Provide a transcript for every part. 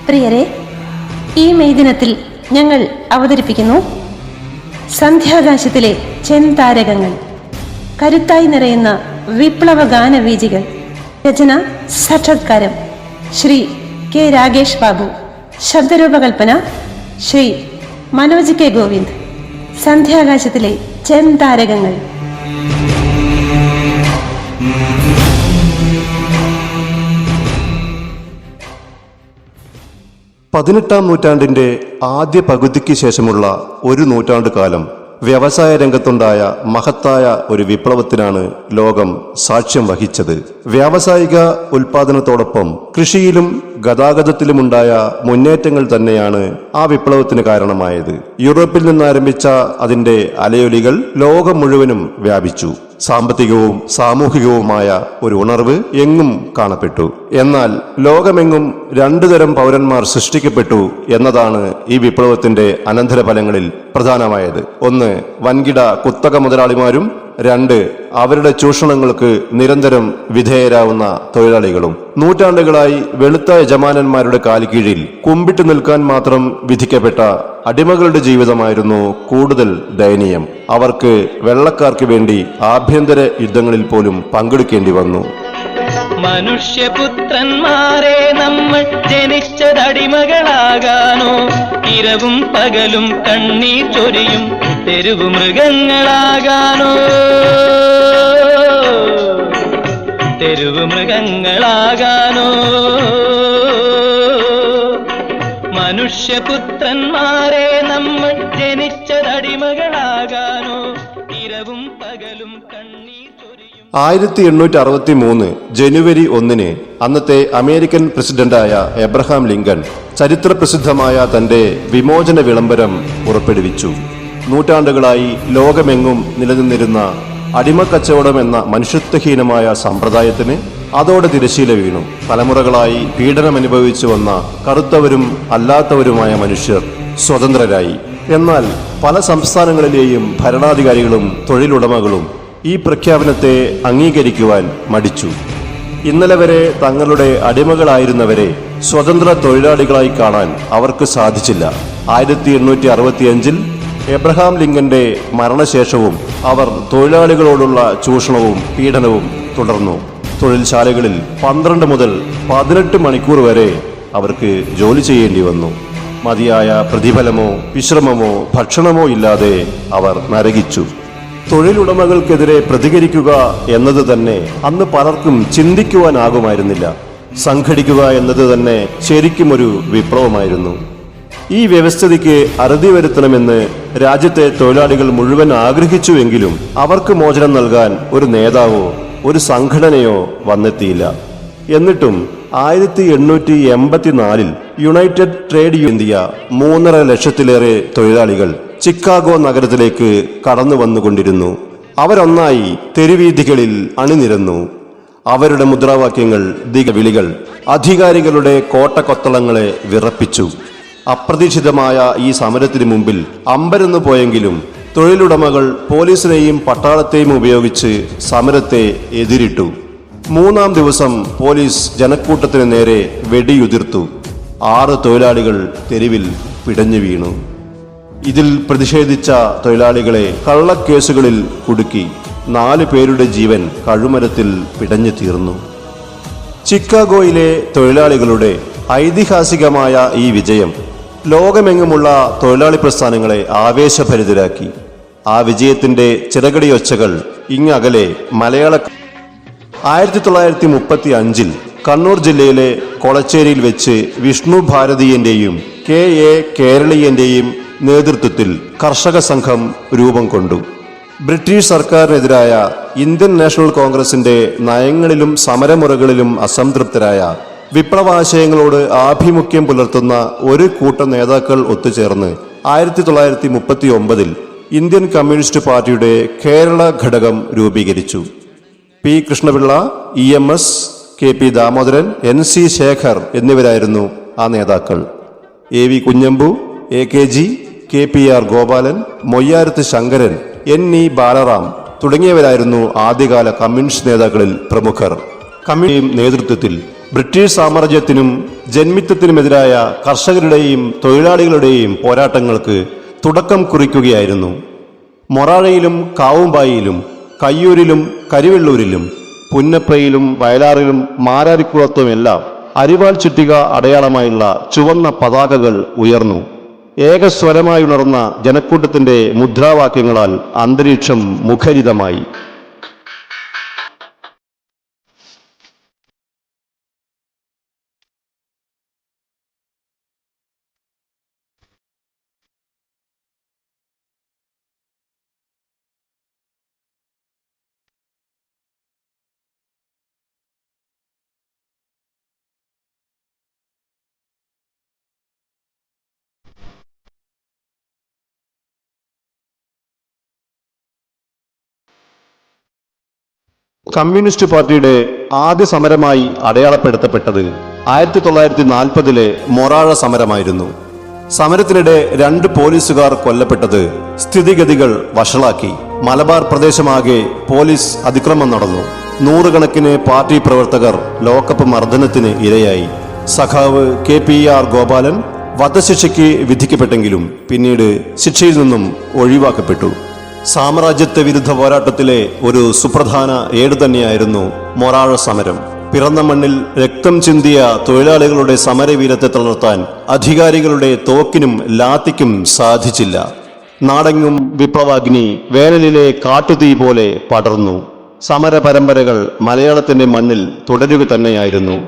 പ്രിയരെ, ഈ മെയ് ദിനത്തിൽ ഞങ്ങൾ അവതരിപ്പിക്കുന്നു സന്ധ്യാകാശത്തിലെ ചെന്താരകങ്ങൾ, കരുത്തായി നിറയുന്ന വിപ്ലവ ഗാനവീജികൾ. രചന സാക്ഷാത്കാരം ശ്രീ കെ രാഗേഷ് ബാബു. ശബ്ദരൂപകൽപ്പന ശ്രീ മനോജ് കെ ഗോവിന്ദ്. സന്ധ്യാകാശത്തിലെ ചെന്താരകങ്ങൾ. പതിനെട്ടാം നൂറ്റാണ്ടിന്റെ ആദ്യ പകുതിക്ക് ശേഷമുള്ള ഒരു നൂറ്റാണ്ട് കാലം വ്യവസായ രംഗത്തുണ്ടായ മഹത്തായ ഒരു വിപ്ലവത്തിനാണ് ലോകം സാക്ഷ്യം വഹിച്ചത്. വ്യാവസായിക ഉൽപാദനത്തോടൊപ്പം കൃഷിയിലും ഗതാഗതത്തിലുമുണ്ടായ മുന്നേറ്റങ്ങൾ തന്നെയാണ് ആ വിപ്ലവത്തിന് കാരണമായത്. യൂറോപ്പിൽ നിന്നാരംഭിച്ച അതിന്റെ അലയൊലികൾ ലോകം മുഴുവനും വ്യാപിച്ചു. സാമ്പത്തികവും സാമൂഹികവുമായ ഒരു ഉണർവ് എങ്ങും കാണപ്പെട്ടു. എന്നാൽ ലോകമെങ്ങും രണ്ടു തരം പൗരന്മാർ സൃഷ്ടിക്കപ്പെട്ടു എന്നതാണ് ഈ വിപ്ലവത്തിന്റെ അനന്തരഫലങ്ങളിൽ പ്രധാനമായത്. ഒന്ന്, വൻകിട കുത്തക മുതലാളിമാരും. രണ്ട്, അവരുടെ ചൂഷണങ്ങൾക്ക് നിരന്തരം വിധേയരാവുന്ന തൊഴിലാളികളും. നൂറ്റാണ്ടുകളായി വെളുത്ത യജമാനന്മാരുടെ കാൽക്കീഴിൽ കുമ്പിട്ട് നിൽക്കാൻ മാത്രം വിധിക്കപ്പെട്ട അടിമകളുടെ ജീവിതമായിരുന്നു കൂടുതൽ ദയനീയം. അവർക്ക് വെള്ളക്കാർക്ക് വേണ്ടി ആഭ്യന്തര യുദ്ധങ്ങളിൽ പോലും പങ്കെടുക്കേണ്ടി വന്നു. മനുഷ്യപുത്രന്മാരെ നമ്മൾ ജനിച്ചതടിമകളാകാനോ? ഇരവും പകലും കണ്ണീർ ചൊരിയും തെരുവു മൃഗങ്ങളാകാനോ? തെരുവു മൃഗങ്ങളാകാനോ? മനുഷ്യപുത്രന്മാരെ നമ്മൾ ജനിച്ചതടിമകളാകാനോ? ഇരവും പകലും കണ്ണീർ ചൊരിയും. 1863 ജനുവരി 1 അന്നത്തെ അമേരിക്കൻ പ്രസിഡന്റായ എബ്രഹാം ലിങ്കൺ ചരിത്രപ്രസിദ്ധമായ തന്റെ വിമോചന വിളംബരം പുറപ്പെടുവിച്ചു. നൂറ്റാണ്ടുകളായി ലോകമെങ്ങും നിലനിന്നിരുന്ന അടിമക്കച്ചവടം എന്ന മനുഷ്യത്വഹീനമായ സമ്പ്രദായത്തിന് അതോടെ തിരശ്ശീല വീണു. തലമുറകളായി പീഡനമനുഭവിച്ചു വന്ന കറുത്തവരും അല്ലാത്തവരുമായ മനുഷ്യർ സ്വതന്ത്രരായി. എന്നാൽ പല സംസ്ഥാനങ്ങളിലെയും ഭരണാധികാരികളും തൊഴിലുടമകളും ഈ പ്രഖ്യാപനത്തെ അംഗീകരിക്കുവാൻ മടിച്ചു. ഇന്നലെ വരെ തങ്ങളുടെ അടിമകളായിരുന്നവരെ സ്വതന്ത്ര തൊഴിലാളികളായി കാണാൻ അവർക്ക് സാധിച്ചില്ല. 1865 എബ്രഹാം ലിങ്കന്റെ മരണശേഷവും അവർ തൊഴിലാളികളോടുള്ള ചൂഷണവും പീഡനവും തുടർന്നു. തൊഴിൽശാലകളിൽ 12 മുതൽ 18 മണിക്കൂർ വരെ അവർക്ക് ജോലി ചെയ്യേണ്ടി വന്നു. മതിയായ പ്രതിഫലമോ വിശ്രമമോ ഭക്ഷണമോ ഇല്ലാതെ അവർ നരകിച്ചു. തൊഴിലുടമകൾക്കെതിരെ പ്രതികരിക്കുക എന്നത് തന്നെ അന്ന് പലർക്കും ചിന്തിക്കുവാനാകുമായിരുന്നില്ല. സംഘടിക്കുക എന്നത് തന്നെ ശരിക്കും ഒരു വിപ്ലവമായിരുന്നു. ഈ വ്യവസ്ഥിതിക്ക് അറുതി വരുത്തണമെന്ന് രാജ്യത്തെ തൊഴിലാളികൾ മുഴുവൻ ആഗ്രഹിച്ചുവെങ്കിലും അവർക്ക് മോചനം നൽകാൻ ഒരു നേതാവോ ഒരു സംഘടനയോ വന്നെത്തിയില്ല. എന്നിട്ടും 1884 യുണൈറ്റഡ് ട്രേഡ് ഇന്ത്യ 3.5 ലക്ഷത്തിലേറെ തൊഴിലാളികൾ ചിക്കാഗോ നഗരത്തിലേക്ക് കടന്നു വന്നുകൊണ്ടിരുന്നു. അവരൊന്നായി തെരുവീഥികളിൽ അണിനിരന്നു. അവരുടെ മുദ്രാവാക്യങ്ങൾ, ദിഗവിളികൾ അധികാരികളുടെ കോട്ടക്കൊത്തളങ്ങളെ വിറപ്പിച്ചു. അപ്രതീക്ഷിതമായ ഈ സമരത്തിന് മുമ്പിൽ അമ്പരന്നു പോയെങ്കിലും തൊഴിലുടമകൾ പോലീസിനെയും പട്ടാളത്തെയും ഉപയോഗിച്ച് സമരത്തെ എതിരിട്ടു. 3-ാം ദിവസം പോലീസ് ജനക്കൂട്ടത്തിന് നേരെ വെടിയുതിർത്തു. 6 തൊഴിലാളികൾ തെരുവിൽ പിടഞ്ഞു വീണു. ഇതിൽ പ്രതിഷേധിച്ച തൊഴിലാളികളെ കള്ളക്കേസുകളിൽ കുടുക്കി. 4 പേരുടെ ജീവൻ കഴുമരത്തിൽ പിടഞ്ഞു തീർന്നു. ചിക്കാഗോയിലെ തൊഴിലാളികളുടെ ഐതിഹാസികമായ ഈ വിജയം ലോകമെങ്ങുമുള്ള തൊഴിലാളി പ്രസ്ഥാനങ്ങളെ ആവേശഭരിതരാക്കി. ആ വിജയത്തിന്റെ ചിറകടിയൊച്ചകൾ ഇങ്ങകലെ മലയാള 1935 കണ്ണൂർ ജില്ലയിലെ കൊളച്ചേരിയിൽ വെച്ച് വിഷ്ണു ഭാരതീയന്റെയും KA കേരളീയന്റെയും നേതൃത്വത്തിൽ കർഷക സംഘം രൂപം കൊണ്ടു. ബ്രിട്ടീഷ് സർക്കാരിനെതിരായ ഇന്ത്യൻ നാഷണൽ കോൺഗ്രസിന്റെ നയങ്ങളിലും സമരമുറകളിലും അസംതൃപ്തരായ വിപ്ലവാശയങ്ങളോട് ആഭിമുഖ്യം പുലർത്തുന്ന ഒരു കൂട്ടം നേതാക്കൾ ഒത്തുചേർന്ന് 1939 ഇന്ത്യൻ കമ്മ്യൂണിസ്റ്റ് പാർട്ടിയുടെ കേരള ഘടകം രൂപീകരിച്ചു. P. Krishnapillai, EMS, KP Damodaran, NC Shekhar എന്നിവരായിരുന്നു ആ നേതാക്കൾ. AV Kunhambu, AKG, KPR Gopalan, Moyyarath Sankaran, NE Balaram തുടങ്ങിയവരായിരുന്നു ആദ്യകാല കമ്മ്യൂണിസ്റ്റ് നേതാക്കളിൽ പ്രമുഖർ. കമ്മ്യൂണിസ്റ്റ് നേതൃത്വത്തിൽ ബ്രിട്ടീഷ് സാമ്രാജ്യത്തിനും ജന്മിത്വത്തിനുമെതിരായ കർഷകരുടെയും തൊഴിലാളികളുടെയും പോരാട്ടങ്ങൾക്ക് തുടക്കം കുറിക്കുകയായിരുന്നു. മൊറാഴയിലും കാവുമ്പായിയിലും കയ്യൂരിലും കരിവെള്ളൂരിലും പുന്നപ്രയിലും വയലാറിലും മാരാരിക്കുളത്തുമെല്ലാം അരിവാൾ ചുറ്റിക അടയാളമായുള്ള ചുവന്ന പതാകകൾ ഉയർന്നു. ഏകസ്വരമായുണർന്ന ജനക്കൂട്ടത്തിന്റെ മുദ്രാവാക്യങ്ങളാൽ അന്തരീക്ഷം മുഖരിതമായി. കമ്മ്യൂണിസ്റ്റ് പാർട്ടിയുടെ ആദ്യ സമരമായി അടയാളപ്പെടുത്തപ്പെട്ടത് 1940 മൊറാഴ സമരമായിരുന്നു. സമരത്തിനിടെ 2 പോലീസുകാർ കൊല്ലപ്പെട്ടത് സ്ഥിതിഗതികൾ വഷളാക്കി. മലബാർ പ്രദേശമാകെ പോലീസ് അതിക്രമം നടന്നു. നൂറുകണക്കിന് പാർട്ടി പ്രവർത്തകർ ലോക്കപ്പ് മർദ്ദനത്തിന് ഇരയായി. സഖാവ് KPR ഗോപാലൻ വധശിക്ഷയ്ക്ക് വിധിക്കപ്പെട്ടെങ്കിലും പിന്നീട് ശിക്ഷയിൽ നിന്നും ഒഴിവാക്കപ്പെട്ടു. സാമ്രാജ്യത്വ വിരുദ്ധ പോരാട്ടത്തിലെ ഒരു സുപ്രധാന ഏട് തന്നെയായിരുന്നു മൊറാഴ സമരം. പിറന്ന മണ്ണിൽ രക്തം ചിന്തിയ തൊഴിലാളികളുടെ സമരവീരത്തെ തളർത്താൻ അധികാരികളുടെ തോക്കിനും ലാത്തിക്കും സാധിച്ചില്ല. നാടെങ്ങും വിപ്ലവാഗ്നി വേനലിലെ കാട്ടുതീ പോലെ പടർന്നു. സമര പരമ്പരകൾ മലയാളത്തിന്റെ മണ്ണിൽ തുടരുക തന്നെയായിരുന്നു.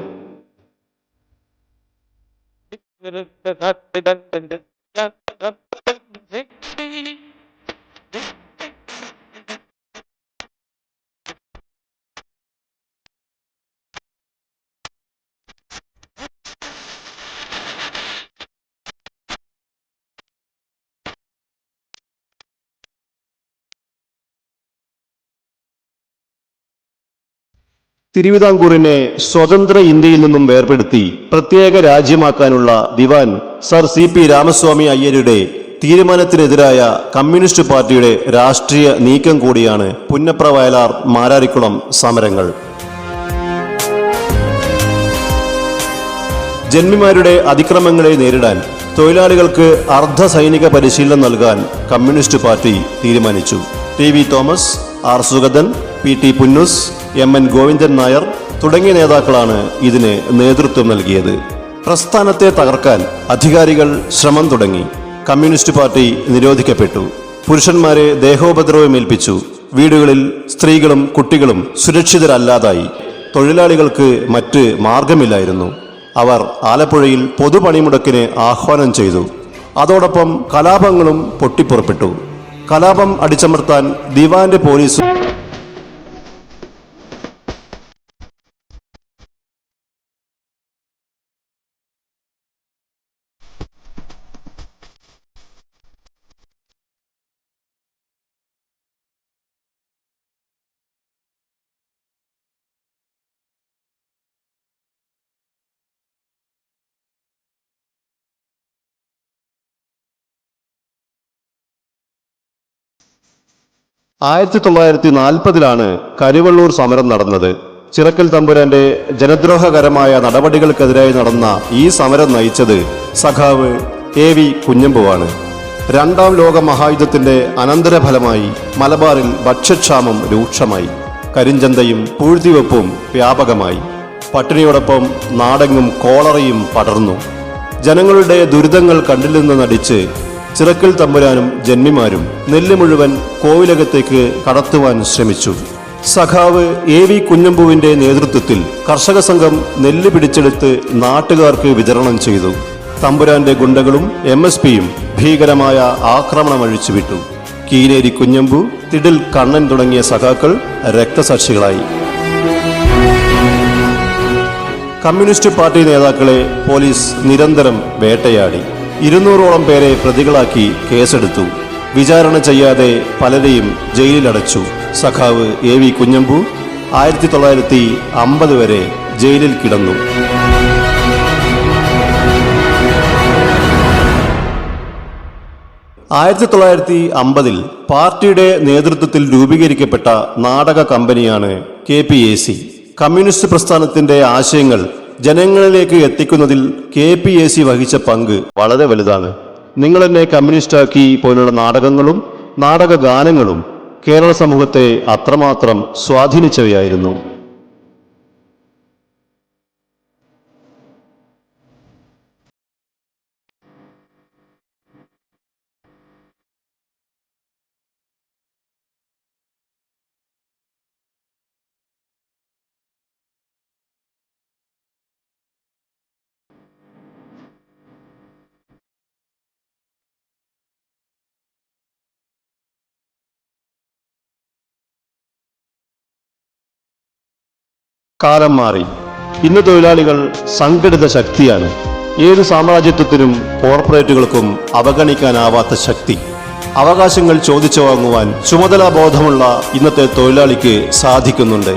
തിരുവിതാംകൂറിനെ സ്വതന്ത്ര ഇന്ത്യയിൽ നിന്നും വേർപെടുത്തി പ്രത്യേക രാജ്യമാക്കാനുള്ള ദിവാൻ സർ CP രാമസ്വാമി അയ്യരുടെ തീരുമാനത്തിനെതിരായ കമ്മ്യൂണിസ്റ്റ് പാർട്ടിയുടെ രാഷ്ട്രീയ നീക്കം കൂടിയാണ് പുന്നപ്ര വയലാർ മാരാരിക്കുളം സമരങ്ങൾ. ജന്മിമാരുടെ അതിക്രമങ്ങളെ നേരിടാൻ തൊഴിലാളികൾക്ക് അർദ്ധ സൈനിക പരിശീലനം നൽകാൻ കമ്മ്യൂണിസ്റ്റ് പാർട്ടി തീരുമാനിച്ചു. TV Thomas, R Sugathan, PT Punnoose, MN Govindan Nair തുടങ്ങിയ നേതാക്കളാണ് ഇതിന് നേതൃത്വം നൽകിയത്. പ്രസ്ഥാനത്തെ തകർക്കാൻ അധികാരികൾ ശ്രമം തുടങ്ങി. കമ്മ്യൂണിസ്റ്റ് പാർട്ടി നിരോധിക്കപ്പെട്ടു. പുരുഷന്മാരെ ദേഹോപദ്രവമേൽപ്പിച്ചു. വീടുകളിൽ സ്ത്രീകളും കുട്ടികളും സുരക്ഷിതരല്ലാതായി. തൊഴിലാളികൾക്ക് മറ്റ് മാർഗമില്ലായിരുന്നു. അവർ ആലപ്പുഴയിൽ പൊതുപണിമുടക്കിന് ആഹ്വാനം ചെയ്തു. അതോടൊപ്പം കലാപങ്ങളും പൊട്ടിപ്പുറപ്പെട്ടു. കലാപം അടിച്ചമർത്താൻ ദിവാന്റെ പോലീസും ആയിരത്തി 1940 കരിവെള്ളൂർ സമരം നടന്നത്. ചിറക്കൽ തമ്പുരാന്റെ ജനദ്രോഹകരമായ നടപടികൾക്കെതിരായി നടന്ന ഈ സമരം നയിച്ചത് സഖാവ് AV കുഞ്ഞമ്പുവാണ്. 2ാം ലോക മഹായുദ്ധത്തിന്റെ അനന്തരഫലമായി മലബാറിൽ ഭക്ഷ്യക്ഷാമം രൂക്ഷമായി. കരിഞ്ചന്തയും പൂഴ്ത്തിവെപ്പും വ്യാപകമായി. പട്ടിണിയോടൊപ്പം നാടെങ്ങും കോളറയും പടർന്നു. ജനങ്ങളുടെ ദുരിതങ്ങൾ കണ്ടില്ലെന്ന് നടിച്ച് ചിറക്കൽ തമ്പുരാനും ജന്മിമാരും നെല്ല് മുഴുവൻ കോവിലകത്തേക്ക് കടത്തുവാൻ ശ്രമിച്ചു. സഖാവ് AV കുഞ്ഞമ്പുവിന്റെ നേതൃത്വത്തിൽ കർഷക സംഘം നെല്ല് പിടിച്ചെടുത്ത് നാട്ടുകാർക്ക് വിതരണം ചെയ്തു. തമ്പുരാന്റെ ഗുണ്ടകളും MSPയും ഭീകരമായ ആക്രമണം അഴിച്ചുവിട്ടു. കീലേരി കുഞ്ഞമ്പു, തിടിൽ കണ്ണൻ തുടങ്ങിയ സഖാക്കൾ രക്തസാക്ഷികളായി. കമ്മ്യൂണിസ്റ്റ് പാർട്ടി നേതാക്കളെ പോലീസ് നിരന്തരം വേട്ടയാടി. 200ഓളം പേരെ പ്രതികളാക്കി കേസെടുത്തു. വിചാരണ ചെയ്യാതെ പലരെയും ജയിലിലടച്ചു. സഖാവ് AV കുഞ്ഞമ്പു 1950 വരെ ജയിലിൽ കിടന്നു. ആയിരത്തി 1950 പാർട്ടിയുടെ നേതൃത്വത്തിൽ രൂപീകരിക്കപ്പെട്ട നാടക കമ്പനിയാണ് KPAC. കമ്മ്യൂണിസ്റ്റ് പ്രസ്ഥാനത്തിന്റെ ആശയങ്ങൾ ജനങ്ങളിലേക്ക് എത്തിക്കുന്നതിൽ KPAC വഹിച്ച പങ്ക് വളരെ വലുതാണ്. നിങ്ങൾ എന്നെ കമ്മ്യൂണിസ്റ്റാക്കി പോലുള്ള നാടകങ്ങളും നാടകഗാനങ്ങളും കേരള സമൂഹത്തെ അത്രമാത്രം സ്വാധീനിച്ചവയായിരുന്നു. കാലം മാറി. ഇന്ന് തൊഴിലാളികൾ സംഘടിത ശക്തിയാണ്. ഏത് സാമ്രാജ്യത്വത്തിനും കോർപ്പറേറ്റുകൾക്കും അവഗണിക്കാനാവാത്ത ശക്തി. അവകാശങ്ങൾ ചോദിച്ചു വാങ്ങുവാൻ ചുമതലാബോധമുള്ള ഇന്നത്തെ തൊഴിലാളിക്ക് സാധിക്കുന്നുണ്ട്.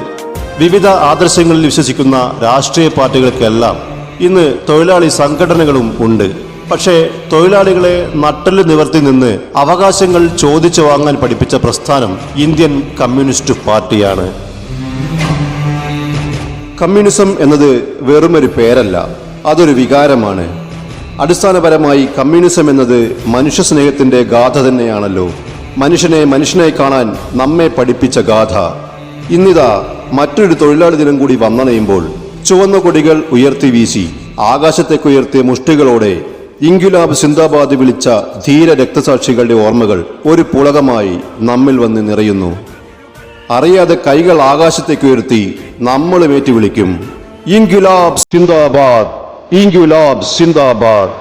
വിവിധ ആദർശങ്ങളിൽ വിശ്വസിക്കുന്ന രാഷ്ട്രീയ പാർട്ടികൾക്കെല്ലാം ഇന്ന് തൊഴിലാളി സംഘടനകളും ഉണ്ട്. പക്ഷേ തൊഴിലാളികളെ നട്ടെല്ല് നിവർത്തി നിന്ന് അവകാശങ്ങൾ ചോദിച്ചു വാങ്ങാൻ പഠിപ്പിച്ച പ്രസ്ഥാനം ഇന്ത്യൻ കമ്മ്യൂണിസ്റ്റ് പാർട്ടിയാണ്. കമ്മ്യൂണിസം എന്നത് വെറുമൊരു പേരല്ല, അതൊരു വികാരമാണ്. അടിസ്ഥാനപരമായി കമ്മ്യൂണിസം എന്നത് മനുഷ്യസ്നേഹത്തിൻ്റെ ഗാഥ തന്നെയാണല്ലോ. മനുഷ്യനെ മനുഷ്യനായി കാണാൻ നമ്മെ പഠിപ്പിച്ച ഗാഥ. ഇന്നിതാ മറ്റൊരു തൊഴിലാളി ദിനം കൂടി വന്നണയുമ്പോൾ ചുവന്ന കൊടികൾ ഉയർത്തി വീശി ആകാശത്തേക്കുയർത്തിയ മുഷ്ടികളോടെ ഇൻക്വിലാബ് സിന്ദാബാദ് വിളിച്ച ധീര രക്തസാക്ഷികളുടെ ഓർമ്മകൾ ഒരു പുളകമായി നമ്മിൽ വന്ന് നിറയുന്നു. അറിയാതെ കൈകൾ ആകാശത്തേക്കുയർത്തി നമ്മളും ഏറ്റുവിളിക്കും, ഇൻക്വിലാബ് സിന്ദാബാദ്, ഇൻക്വിലാബ് സിന്ദാബാദ്.